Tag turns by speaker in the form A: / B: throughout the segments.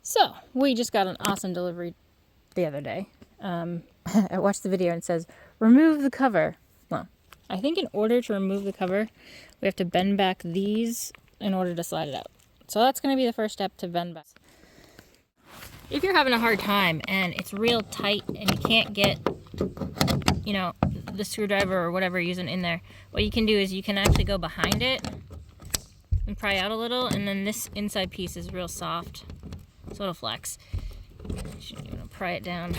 A: So, we just got an awesome delivery the other day. I watched the video and it says, remove the cover. Well, I think in order to remove the cover, we have to bend back these in order to slide it out. So that's going to be the first step, to bend back. If you're having a hard time and it's real tight and you can't get, the screwdriver or whatever you're using in there, what you can do is you can actually go behind it and pry out a little, and then this inside piece is real soft, so it'll flex. You're gonna pry it down.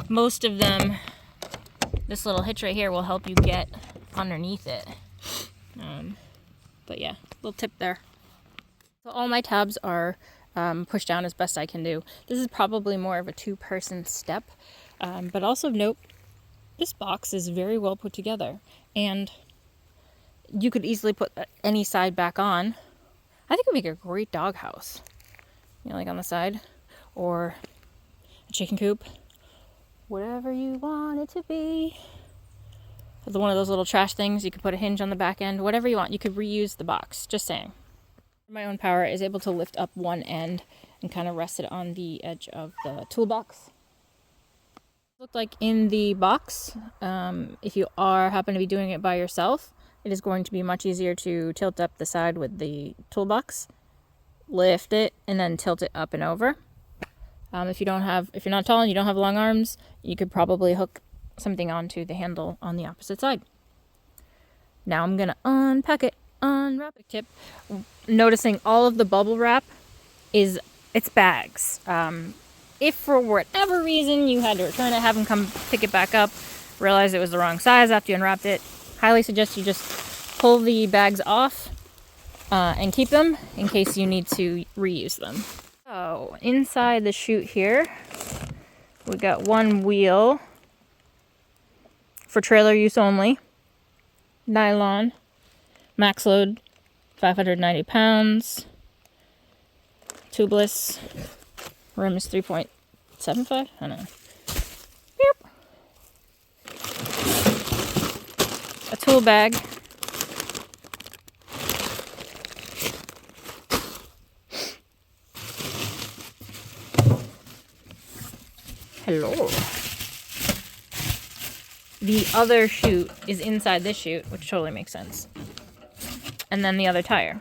A: Most of them, this little hitch right here will help you get underneath it. But yeah, little tip there. So all my tabs are pushed down as best I can do. This is probably more of a two-person step, but also note, this box is very well put together, and you could easily put any side back on. I think it would make a great doghouse, like on the side, or a chicken coop, whatever you want it to be. One of those little trash things, you could put a hinge on the back end, whatever you want. You could reuse the box, just saying. My own power is able to lift up one end and kind of rest it on the edge of the toolbox. Looked like in the box, if you happen to be doing it by yourself, it is going to be much easier to tilt up the side with the toolbox, lift it, and then tilt it up and over. If you're not tall and you don't have long arms, you could probably hook something onto the handle on the opposite side. Now I'm gonna unpack it, unwrap it. Tip: noticing all of the bubble wrap it's bags. If for whatever reason you had to return it, have them come pick it back up, realize it was the wrong size after you unwrapped it, highly suggest you just pull the bags off and keep them in case you need to reuse them. So inside the chute here, we got one wheel for trailer use only, nylon, max load 590 pounds, tubeless, rim is 3.75, I don't know. Beep. A tool bag, hello. The other chute is inside this chute, which totally makes sense. And then the other tire.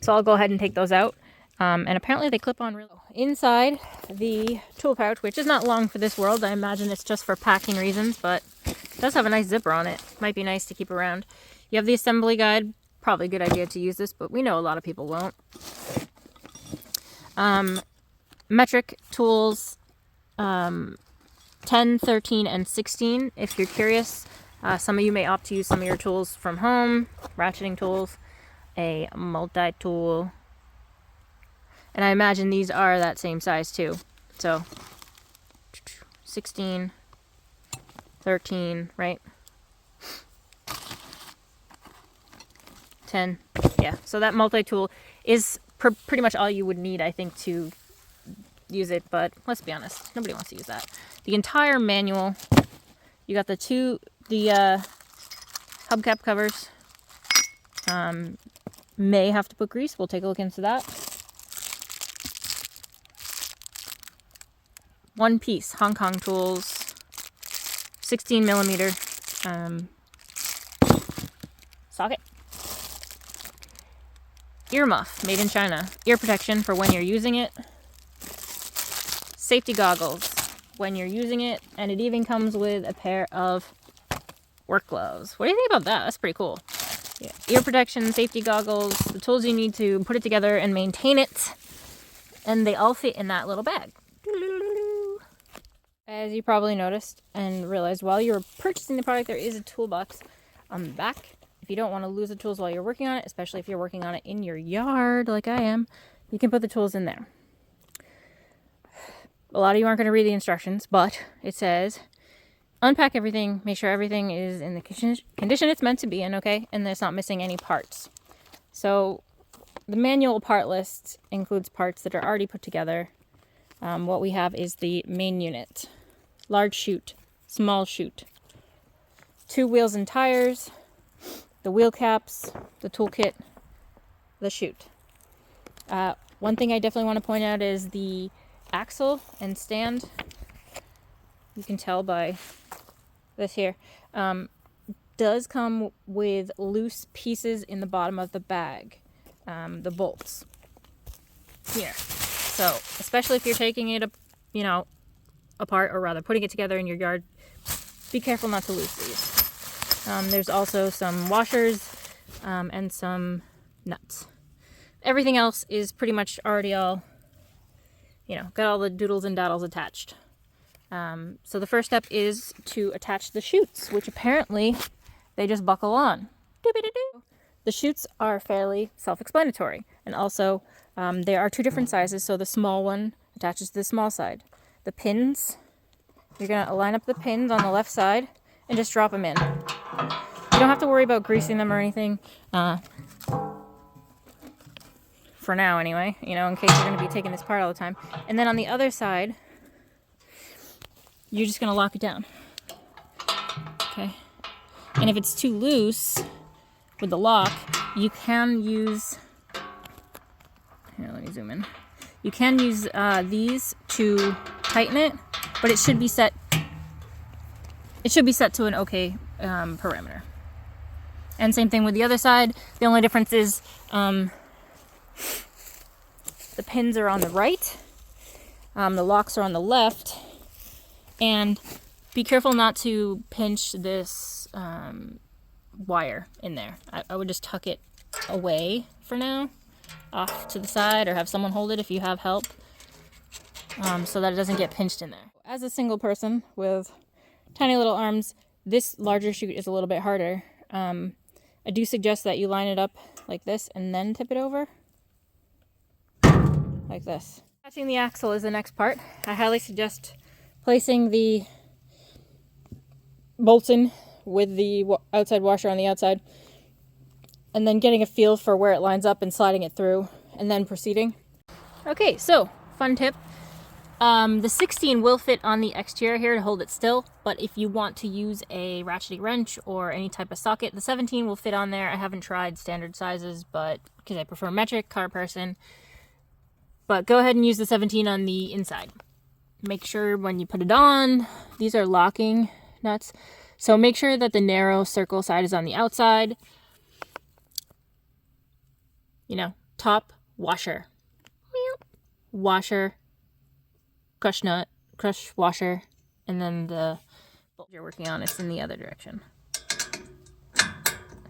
A: So I'll go ahead and take those out. And apparently they clip on really well. Inside the tool pouch, which is not long for this world. I imagine it's just for packing reasons, but it does have a nice zipper on it. Might be nice to keep around. You have the assembly guide. Probably a good idea to use this, but we know a lot of people won't. Metric tools, 10, 13, and 16. If you're curious, some of you may opt to use some of your tools from home, ratcheting tools, a multi-tool, and I imagine these are that same size too. So 16, 13, right? 10, yeah. So that multi-tool is pretty much all you would need, I think, to use it, but let's be honest, nobody wants to use that. The entire manual, you got the hubcap covers. May have to put grease, we'll take a look into that. One piece Hong Kong tools, 16 millimeter socket. Earmuff, made in China. Ear protection for when you're using it. Safety goggles when you're using it, and it even comes with a pair of work gloves. What do you think about that? That's pretty cool. Yeah. Ear protection, safety goggles, the tools you need to put it together and maintain it, and they all fit in that little bag. As you probably noticed and realized while you were purchasing the product, there is a toolbox on the back. If you don't want to lose the tools while you're working on it, especially if you're working on it in your yard like I am, you can put the tools in there. A lot of you aren't going to read the instructions, but it says unpack everything, make sure everything is in the condition it's meant to be in, okay? And that it's not missing any parts. So the manual part list includes parts that are already put together. What we have is the main unit, large chute, small chute, 2 wheels and tires, the wheel caps, the toolkit, the chute. One thing I definitely want to point out is the axle and stand. You can tell by this here. Does come with loose pieces in the bottom of the bag, the bolts here. So especially if you're taking it, apart, or rather putting it together in your yard, be careful not to lose these. There's also some washers and some nuts. Everything else is pretty much already all, got all the doodles and daddles attached. So the first step is to attach the chutes, which apparently they just buckle on. Doo-be-doo-doo. The chutes are fairly self-explanatory, and also there are two different sizes, so the small one attaches to the small side. The pins, you're going to line up the pins on the left side and just drop them in. You don't have to worry about greasing them or anything, for now anyway, in case you're going to be taking this apart all the time. And then on the other side, you're just going to lock it down. Okay. And if it's too loose with the lock, you can use, here, let me zoom in. You can use these to tighten it, but it should be set to an okay parameter. And same thing with the other side. The only difference is the pins are on the right, the locks are on the left, and be careful not to pinch this wire in there. I would just tuck it away for now, off to the side, or have someone hold it if you have help, so that it doesn't get pinched in there. As a single person with tiny little arms, this larger chute is a little bit harder. I do suggest that you line it up like this and then tip it over. Like this. Attaching the axle is the next part. I highly suggest placing the bolts in with the outside washer on the outside, and then getting a feel for where it lines up and sliding it through, and then proceeding. Okay, so fun tip. The 16 will fit on the exterior here to hold it still, but if you want to use a ratchety wrench or any type of socket, the 17 will fit on there. I haven't tried standard sizes, but because I prefer metric, car person. But go ahead and use the 17 on the inside. Make sure when you put it on, these are locking nuts, so make sure that the narrow circle side is on the outside. Top, washer. Washer, crush nut, crush washer, and then the bolt you're working on is in the other direction.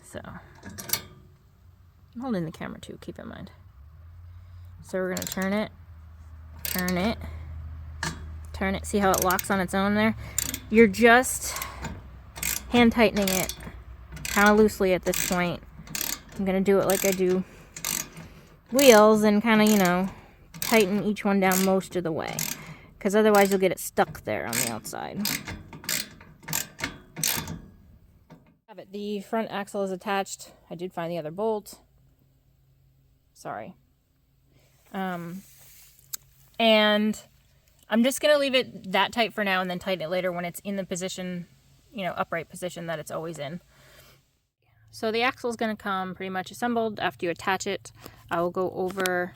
A: So, I'm holding the camera too, keep in mind. So we're going to turn it, turn it, turn it. See how it locks on its own there? You're just hand tightening it kind of loosely at this point. I'm going to do it like I do wheels and kind of, tighten each one down most of the way, because otherwise you'll get it stuck there on the outside. The front axle is attached. I did find the other bolt. Sorry. And I'm just going to leave it that tight for now and then tighten it later when it's in the position, upright position that it's always in. So the axle is going to come pretty much assembled after you attach it. I will go over,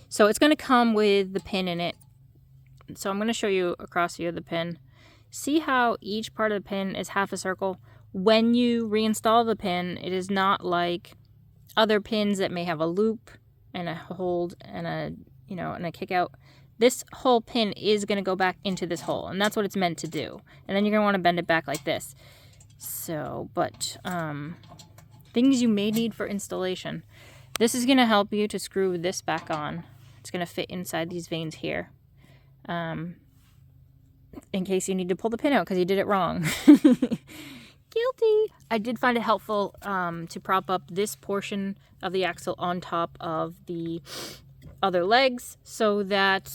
A: so it's going to come with the pin in it. So I'm going to show you a cross view of the pin. See how each part of the pin is half a circle? When you reinstall the pin, it is not like other pins that may have a loop and a hold and a kick out. This whole pin is going to go back into this hole, and that's what it's meant to do. And then you're going to want to bend it back like this. So, but things you may need for installation. This is going to help you to screw this back on. It's going to fit inside these veins here. In case you need to pull the pin out because you did it wrong. Guilty. I did find it helpful to prop up this portion of the axle on top of the other legs, so that,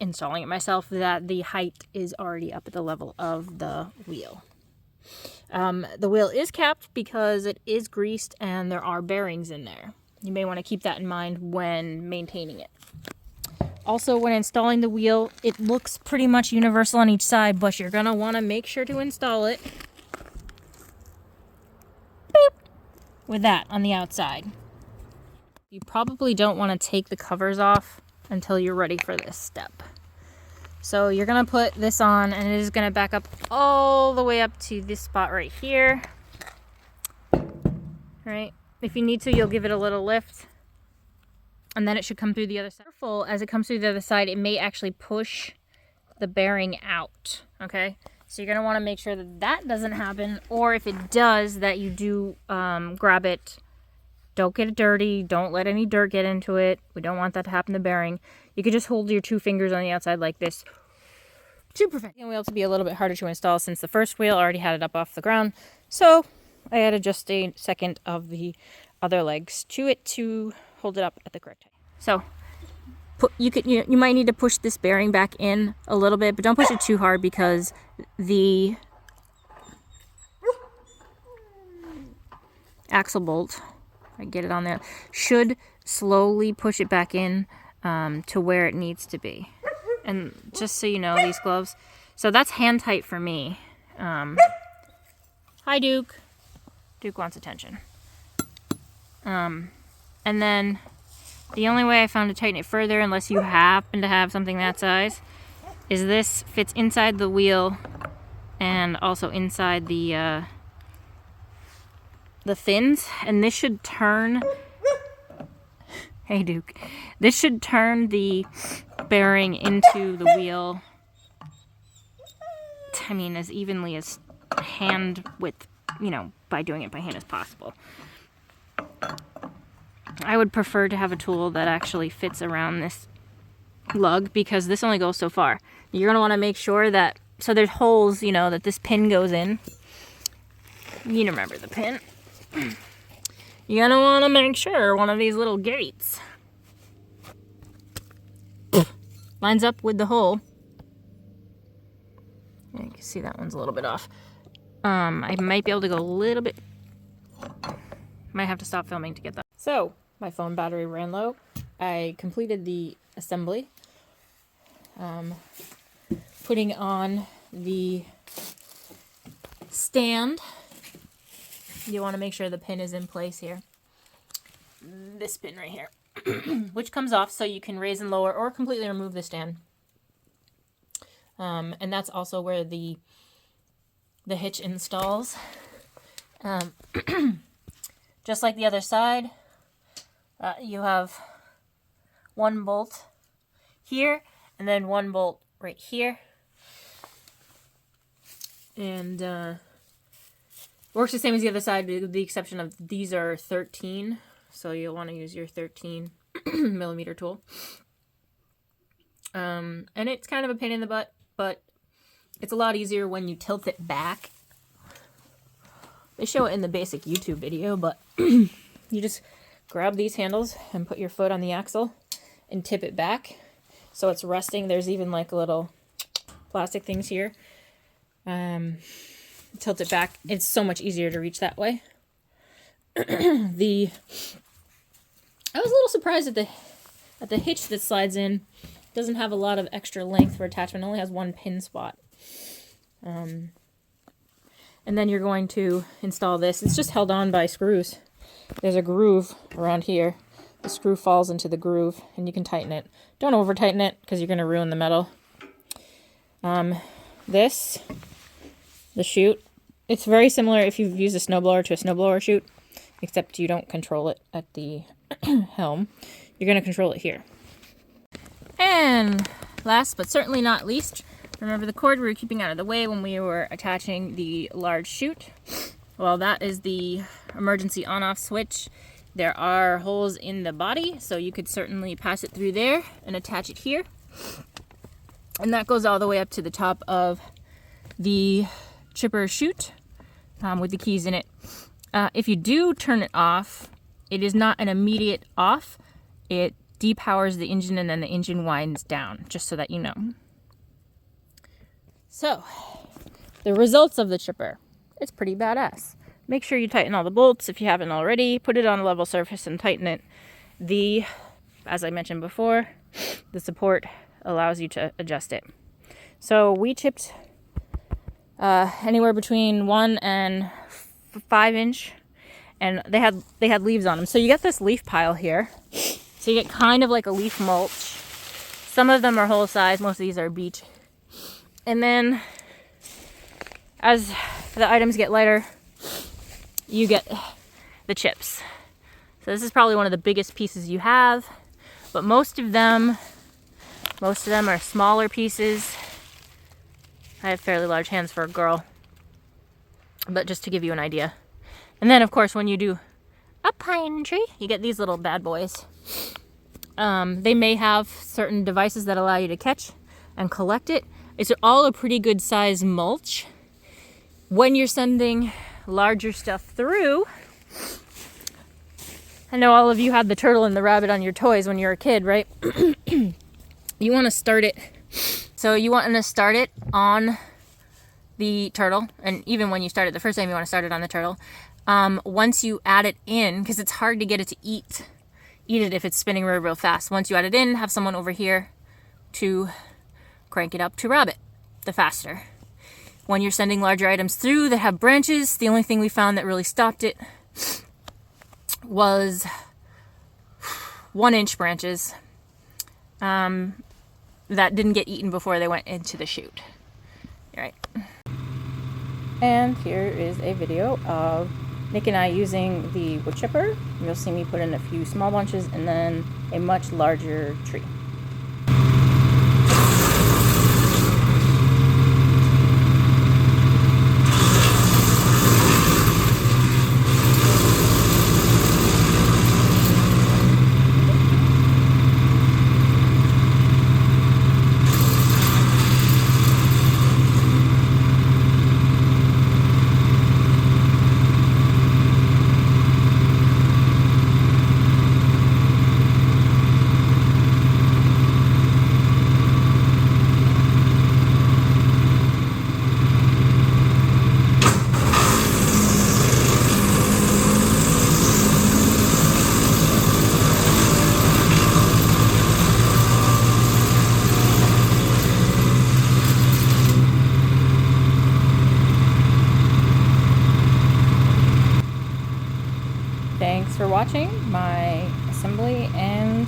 A: installing it myself, that the height is already up at the level of the wheel. The wheel is capped because it is greased and there are bearings in there. You may want to keep that in mind when maintaining it. Also, when installing the wheel, it looks pretty much universal on each side, but you're going to want to make sure to install it with that on the outside. You probably don't want to take the covers off until you're ready for this step. So you're going to put this on, and it is going to back up all the way up to this spot right here. Right? If you need to, you'll give it a little lift, and then it should come through the other side. Careful, as it comes through the other side, it may actually push the bearing out. Okay? So you're going to want to make sure that that doesn't happen, or if it does, that you do grab it. Don't get it dirty. Don't let any dirt get into it. We don't want that to happen to the bearing. You could just hold your two fingers on the outside like this to prevent the wheel to be a little bit harder to install, since the first wheel already had it up off the ground. So I added just a second of the other legs to it to hold it up at the correct height. So you might need to push this bearing back in a little bit, but don't push it too hard, because the axle bolt, I get it on there, should slowly push it back in to where it needs to be. And just so you know, these gloves, so that's hand tight for me. Hi, Duke. Duke wants attention. And then the only way I found to tighten it further, unless you happen to have something that size, is this fits inside the wheel and also inside the fins, and this should turn. Hey, Duke. This should turn the bearing into the wheel, I mean, as evenly as hand width, by doing it by hand as possible. I would prefer to have a tool that actually fits around this lug, because this only goes so far. You're going to want to make sure that, so there's holes, that this pin goes in. You remember the pin. You're going to want to make sure one of these little gates lines up with the hole. You can see that one's a little bit off. I might be able to go a little bit. Might have to stop filming to get that. So, my phone battery ran low. I completed the assembly. Putting on the stand. You want to make sure the pin is in place here. This pin right here. Which comes off, so you can raise and lower or completely remove the stand. And that's also where the hitch installs. Just like the other side, you have one bolt here and then one bolt right here. And works the same as the other side, with the exception of these are 13. So you'll want to use your 13 millimeter tool. And it's kind of a pain in the butt, but it's a lot easier when you tilt it back. They show it in the basic YouTube video, but you just grab these handles and put your foot on the axle and tip it back so it's resting. There's even like little plastic things here. Tilt it back. It's so much easier to reach that way. I was a little surprised at the hitch that slides in. It doesn't have a lot of extra length for attachment. It only has one pin spot. And then you're going to install this. It's just held on by screws. There's a groove around here. The screw falls into the groove, and you can tighten it. Don't over tighten it, because you're going to ruin the metal. The chute, it's very similar if you've used a snowblower to a snowblower chute, except you don't control it at the helm. You're going to control it here. And last but certainly not least, remember the cord we were keeping out of the way when we were attaching the large chute? Well, that is the emergency on-off switch. There are holes in the body, so you could certainly pass it through there and attach it here. And that goes all the way up to the top of the chipper chute with the keys in it. If you do turn it off, it is not an immediate off. It depowers the engine and then the engine winds down, just so that you know. So, the results of the chipper. It's pretty badass. Make sure you tighten all the bolts if you haven't already. Put it on a level surface and tighten it. As I mentioned before, the support allows you to adjust it. So we chipped anywhere between 1 and 5 inch, and they had leaves on them. So you get this leaf pile here. So you get kind of like a leaf mulch. Some of them are whole size, most of these are beech. And then as the items get lighter, you get the chips. So this is probably one of the biggest pieces you have, but most of them are smaller pieces. I have fairly large hands for a girl, but just to give you an idea. And then of course when you do a pine tree, you get these little bad boys. They may have certain devices that allow you to catch and collect it. It's all a pretty good size mulch. When you're sending larger stuff through, I know all of you had the turtle and the rabbit on your toys when you were a kid, right? You want to start it. So you want to start it on the turtle, and even when you start it the first time, you want to start it on the turtle. Once you add it in, because it's hard to get it to eat it if it's spinning real fast. Once you add it in, have someone over here to crank it up to rabbit, the faster. When you're sending larger items through that have branches, the only thing we found that really stopped it was 1-inch branches that didn't get eaten before they went into the chute. All right. And here is a video of Nick and I using the wood chipper. You'll see me put in a few small bunches and then a much larger tree. Thanks for watching my assembly and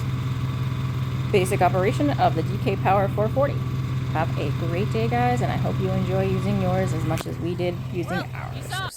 A: basic operation of the ch440. Have a great day, guys, and I hope you enjoy using yours as much as we did using ours.